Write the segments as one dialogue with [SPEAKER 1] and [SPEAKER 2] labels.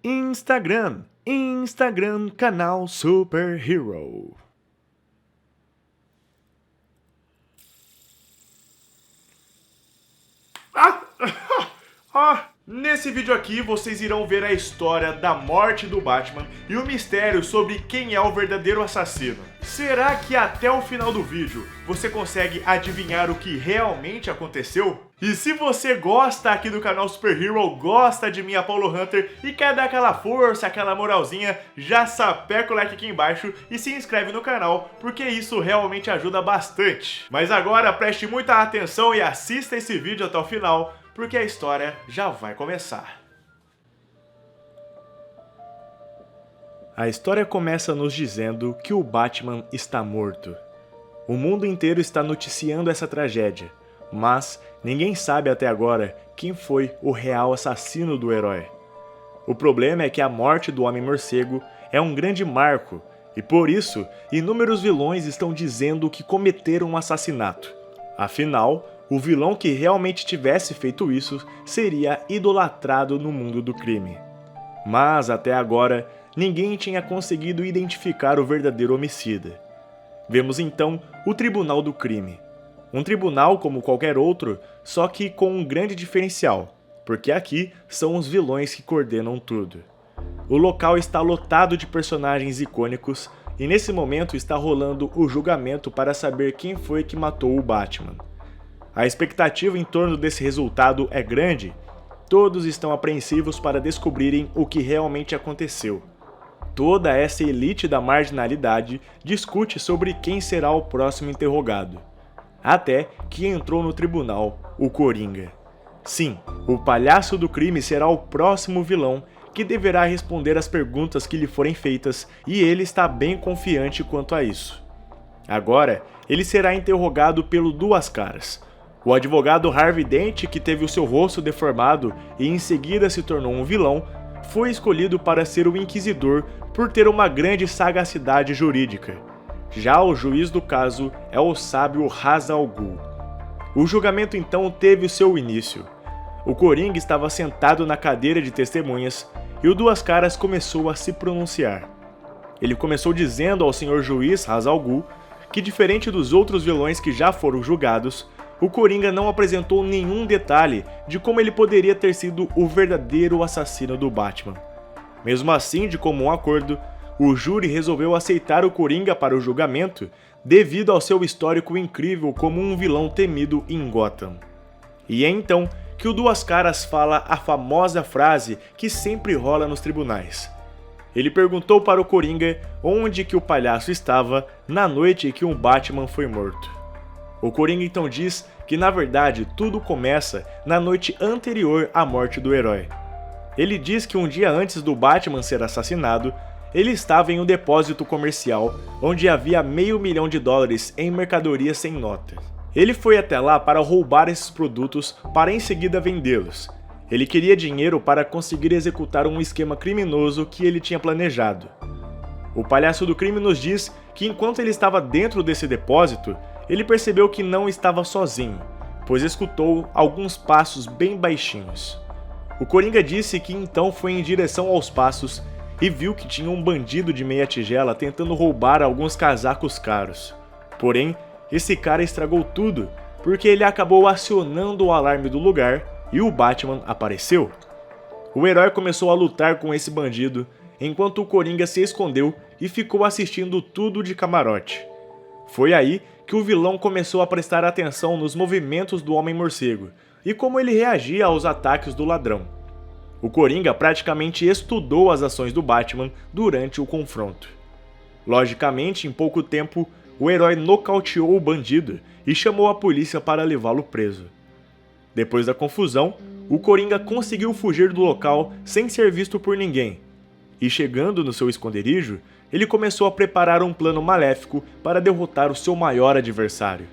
[SPEAKER 1] Instagram, canal Superhero. Nesse vídeo aqui vocês irão ver a história da morte do Batman e o mistério sobre quem é o verdadeiro assassino. Será que até o final do vídeo você consegue adivinhar o que realmente aconteceu? E se você gosta aqui do canal Superhero, gosta de mim, Apollo Hunter, e quer dar aquela força, aquela moralzinha, já sapeca o like aqui embaixo e se inscreve no canal, porque isso realmente ajuda bastante. Mas agora preste muita atenção e assista esse vídeo até o final, porque a história já vai começar. A história começa nos dizendo que o Batman está morto. O mundo inteiro está noticiando essa tragédia, mas ninguém sabe até agora quem foi o real assassino do herói. O problema é que a morte do Homem-Morcego é um grande marco, e por isso, inúmeros vilões estão dizendo que cometeram um assassinato. Afinal, o vilão que realmente tivesse feito isso seria idolatrado no mundo do crime. Mas, até agora, ninguém tinha conseguido identificar o verdadeiro homicida. Vemos então o Tribunal do Crime. Um tribunal como qualquer outro, só que com um grande diferencial, porque aqui são os vilões que coordenam tudo. O local está lotado de personagens icônicos e nesse momento está rolando o julgamento para saber quem foi que matou o Batman. A expectativa em torno desse resultado é grande. Todos estão apreensivos para descobrirem o que realmente aconteceu. Toda essa elite da marginalidade discute sobre quem será o próximo interrogado. Até que entrou no tribunal o Coringa. Sim, o palhaço do crime será o próximo vilão que deverá responder às perguntas que lhe forem feitas e ele está bem confiante quanto a isso. Agora, ele será interrogado pelo Duas Caras. O advogado Harvey Dent, que teve o seu rosto deformado e em seguida se tornou um vilão, foi escolhido para ser o inquisidor por ter uma grande sagacidade jurídica. Já o juiz do caso é o sábio Ra's al Ghul. O julgamento então teve o seu início. O Coringa estava sentado na cadeira de testemunhas e o Duas Caras começou a se pronunciar. Ele começou dizendo ao senhor juiz Ra's al Ghul que, diferente dos outros vilões que já foram julgados, o Coringa não apresentou nenhum detalhe de como ele poderia ter sido o verdadeiro assassino do Batman. Mesmo assim, de comum acordo, o júri resolveu aceitar o Coringa para o julgamento devido ao seu histórico incrível como um vilão temido em Gotham. E é então que o Duas Caras fala a famosa frase que sempre rola nos tribunais. Ele perguntou para o Coringa onde que o palhaço estava na noite que o Batman foi morto. O Coringa então diz que na verdade tudo começa na noite anterior à morte do herói. Ele diz que um dia antes do Batman ser assassinado, ele estava em um depósito comercial onde havia $500 mil em mercadorias sem nota. Ele foi até lá para roubar esses produtos para em seguida vendê-los. Ele queria dinheiro para conseguir executar um esquema criminoso que ele tinha planejado. O palhaço do crime nos diz que enquanto ele estava dentro desse depósito, ele percebeu que não estava sozinho, pois escutou alguns passos bem baixinhos. O Coringa disse que então foi em direção aos passos e viu que tinha um bandido de meia tigela tentando roubar alguns casacos caros. Porém, esse cara estragou tudo, porque ele acabou acionando o alarme do lugar e o Batman apareceu. O herói começou a lutar com esse bandido, enquanto o Coringa se escondeu e ficou assistindo tudo de camarote. Foi aí que o vilão começou a prestar atenção nos movimentos do Homem-Morcego e como ele reagia aos ataques do ladrão. O Coringa praticamente estudou as ações do Batman durante o confronto. Logicamente, em pouco tempo, o herói nocauteou o bandido e chamou a polícia para levá-lo preso. Depois da confusão, o Coringa conseguiu fugir do local sem ser visto por ninguém. E chegando no seu esconderijo, ele começou a preparar um plano maléfico para derrotar o seu maior adversário.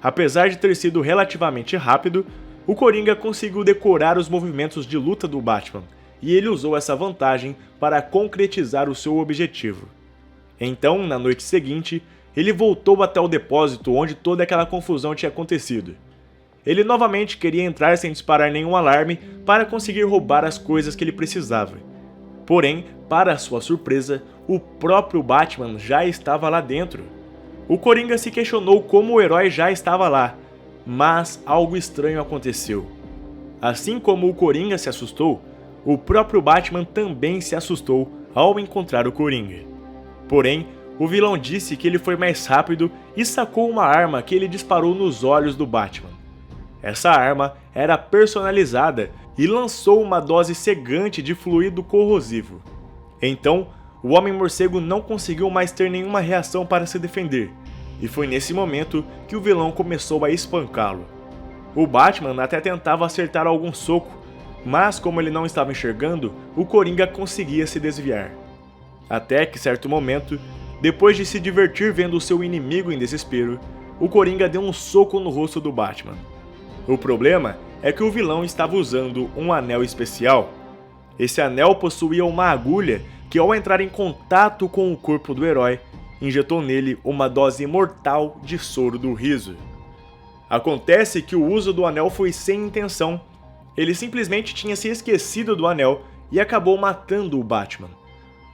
[SPEAKER 1] Apesar de ter sido relativamente rápido, o Coringa conseguiu decorar os movimentos de luta do Batman, e ele usou essa vantagem para concretizar o seu objetivo. Então, na noite seguinte, ele voltou até o depósito onde toda aquela confusão tinha acontecido. Ele novamente queria entrar sem disparar nenhum alarme para conseguir roubar as coisas que ele precisava. Porém, para sua surpresa, o próprio Batman já estava lá dentro. O Coringa se questionou como o herói já estava lá, mas algo estranho aconteceu. Assim como o Coringa se assustou, o próprio Batman também se assustou ao encontrar o Coringa. Porém, o vilão disse que ele foi mais rápido e sacou uma arma que ele disparou nos olhos do Batman. Essa arma era personalizada e lançou uma dose cegante de fluido corrosivo. Então, o Homem-Morcego não conseguiu mais ter nenhuma reação para se defender, e foi nesse momento que o vilão começou a espancá-lo. O Batman até tentava acertar algum soco, mas como ele não estava enxergando, o Coringa conseguia se desviar. Até que, certo momento, depois de se divertir vendo o seu inimigo em desespero, o Coringa deu um soco no rosto do Batman. O problema é que o vilão estava usando um anel especial. Esse anel possuía uma agulha que, ao entrar em contato com o corpo do herói, injetou nele uma dose mortal de soro do riso. Acontece que o uso do anel foi sem intenção. Ele simplesmente tinha se esquecido do anel e acabou matando o Batman.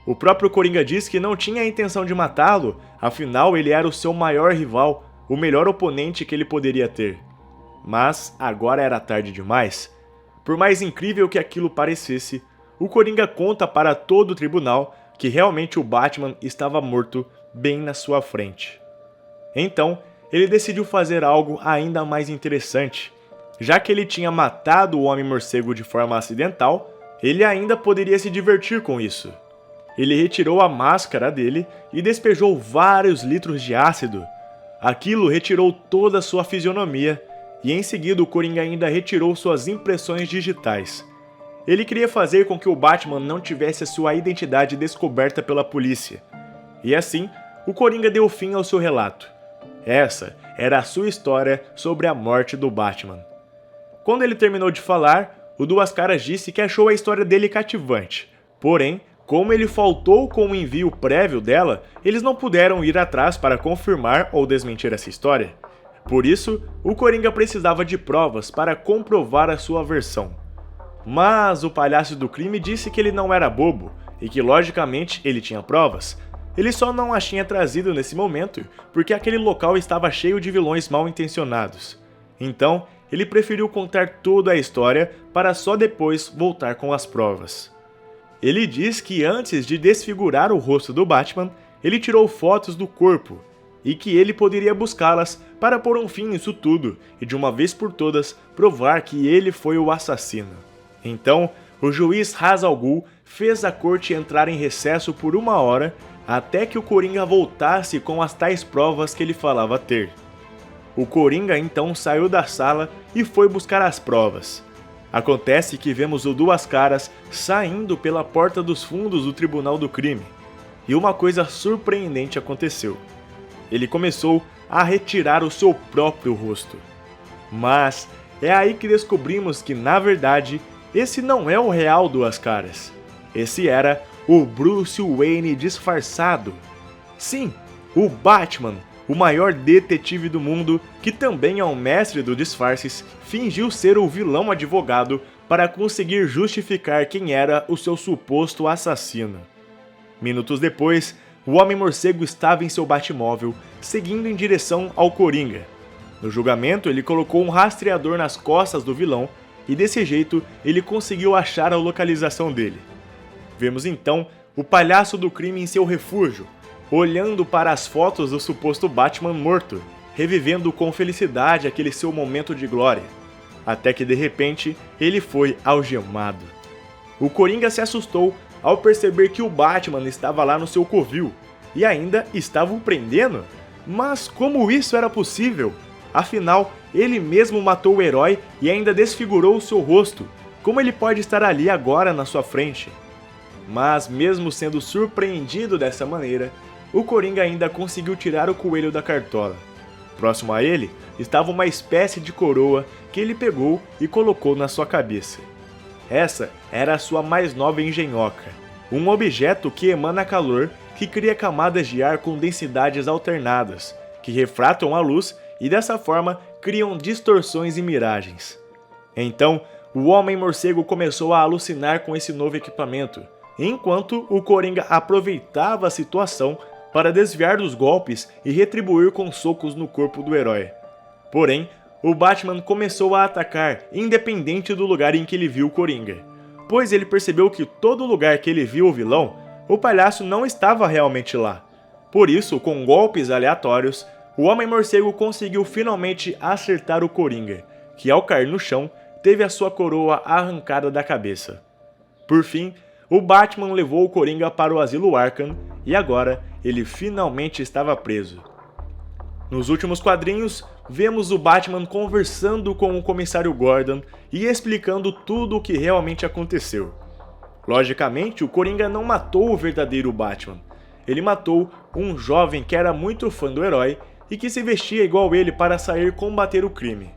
[SPEAKER 1] O próprio Coringa diz que não tinha a intenção de matá-lo, afinal ele era o seu maior rival, o melhor oponente que ele poderia ter. Mas agora era tarde demais. Por mais incrível que aquilo parecesse, o Coringa conta para todo o tribunal que realmente o Batman estava morto bem na sua frente. Então, ele decidiu fazer algo ainda mais interessante. Já que ele tinha matado o Homem-Morcego de forma acidental, ele ainda poderia se divertir com isso. Ele retirou a máscara dele e despejou vários litros de ácido. Aquilo retirou toda a sua fisionomia, e em seguida o Coringa ainda retirou suas impressões digitais. Ele queria fazer com que o Batman não tivesse a sua identidade descoberta pela polícia. E assim, o Coringa deu fim ao seu relato. Essa era a sua história sobre a morte do Batman. Quando ele terminou de falar, o Duas Caras disse que achou a história dele cativante. Porém, como ele faltou com o envio prévio dela, eles não puderam ir atrás para confirmar ou desmentir essa história. Por isso, o Coringa precisava de provas para comprovar a sua versão. Mas o palhaço do crime disse que ele não era bobo e que logicamente ele tinha provas. Ele só não as tinha trazido nesse momento porque aquele local estava cheio de vilões mal intencionados. Então, ele preferiu contar toda a história para só depois voltar com as provas. Ele diz que antes de desfigurar o rosto do Batman, ele tirou fotos do corpo e que ele poderia buscá-las para pôr um fim nisso tudo e de uma vez por todas provar que ele foi o assassino. Então, o juiz Ra's al Ghul fez a corte entrar em recesso por 1 hora até que o Coringa voltasse com as tais provas que ele falava ter. O Coringa então saiu da sala e foi buscar as provas. Acontece que vemos o Duas Caras saindo pela porta dos fundos do Tribunal do Crime. E uma coisa surpreendente aconteceu. Ele começou a retirar o seu próprio rosto. Mas é aí que descobrimos que, na verdade, esse não é o real Duas Caras. Esse era o Bruce Wayne disfarçado. Sim, o Batman, o maior detetive do mundo, que também é um mestre do disfarces, fingiu ser o vilão advogado para conseguir justificar quem era o seu suposto assassino. Minutos depois, o Homem-Morcego estava em seu Batmóvel, seguindo em direção ao Coringa. No julgamento, ele colocou um rastreador nas costas do vilão e desse jeito ele conseguiu achar a localização dele. Vemos então o palhaço do crime em seu refúgio, olhando para as fotos do suposto Batman morto, revivendo com felicidade aquele seu momento de glória, até que de repente ele foi algemado. O Coringa se assustou ao perceber que o Batman estava lá no seu covil e ainda estava o prendendo. Mas como isso era possível? Afinal, ele mesmo matou o herói e ainda desfigurou o seu rosto. Como ele pode estar ali agora na sua frente? Mas mesmo sendo surpreendido dessa maneira, o Coringa ainda conseguiu tirar o coelho da cartola. Próximo a ele estava uma espécie de coroa que ele pegou e colocou na sua cabeça. Essa era a sua mais nova engenhoca, um objeto que emana calor que cria camadas de ar com densidades alternadas, que refratam a luz e dessa forma criam distorções e miragens. Então, o Homem-Morcego começou a alucinar com esse novo equipamento, enquanto o Coringa aproveitava a situação para desviar dos golpes e retribuir com socos no corpo do herói. Porém, o Batman começou a atacar independente do lugar em que ele viu o Coringa, pois ele percebeu que todo lugar que ele viu o vilão, o palhaço não estava realmente lá. Por isso, com golpes aleatórios, o Homem-Morcego conseguiu finalmente acertar o Coringa, que ao cair no chão, teve a sua coroa arrancada da cabeça. Por fim, o Batman levou o Coringa para o Asilo Arkham e agora ele finalmente estava preso. Nos últimos quadrinhos, vemos o Batman conversando com o comissário Gordon e explicando tudo o que realmente aconteceu. Logicamente, o Coringa não matou o verdadeiro Batman. Ele matou um jovem que era muito fã do herói e que se vestia igual ele para sair combater o crime.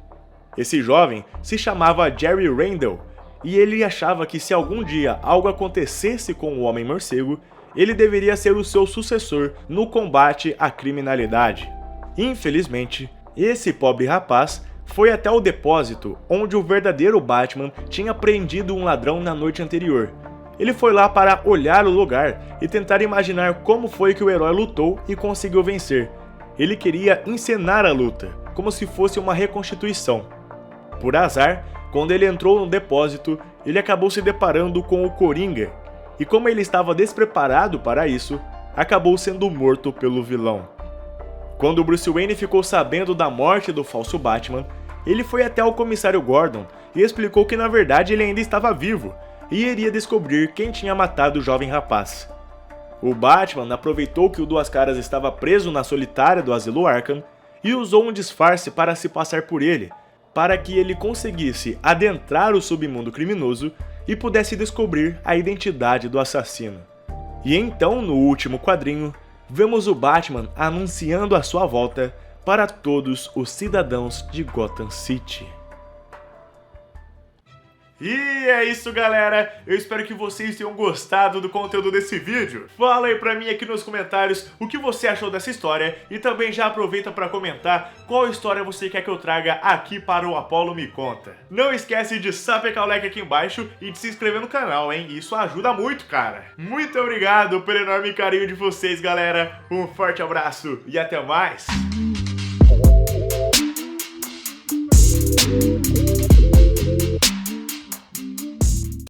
[SPEAKER 1] Esse jovem se chamava Jerry Randall e ele achava que se algum dia algo acontecesse com o Homem-Morcego, ele deveria ser o seu sucessor no combate à criminalidade. Infelizmente, esse pobre rapaz foi até o depósito onde o verdadeiro Batman tinha prendido um ladrão na noite anterior. Ele foi lá para olhar o lugar e tentar imaginar como foi que o herói lutou e conseguiu vencer. Ele queria encenar a luta, como se fosse uma reconstituição. Por azar, quando ele entrou no depósito, ele acabou se deparando com o Coringa, e como ele estava despreparado para isso, acabou sendo morto pelo vilão. Quando Bruce Wayne ficou sabendo da morte do falso Batman, ele foi até o comissário Gordon e explicou que na verdade ele ainda estava vivo e iria descobrir quem tinha matado o jovem rapaz. O Batman aproveitou que o Duas Caras estava preso na solitária do Asilo Arkham e usou um disfarce para se passar por ele, para que ele conseguisse adentrar o submundo criminoso e pudesse descobrir a identidade do assassino. E então, no último quadrinho, vemos o Batman anunciando a sua volta para todos os cidadãos de Gotham City. E é isso, galera, eu espero que vocês tenham gostado do conteúdo desse vídeo. Fala aí pra mim aqui nos comentários o que você achou dessa história e também já aproveita pra comentar qual história você quer que eu traga aqui para o Apollo Me Conta. Não esquece de sapecar o like aqui embaixo e de se inscrever no canal, hein? Isso ajuda muito, cara. Muito obrigado pelo enorme carinho de vocês, galera. Um forte abraço e até mais.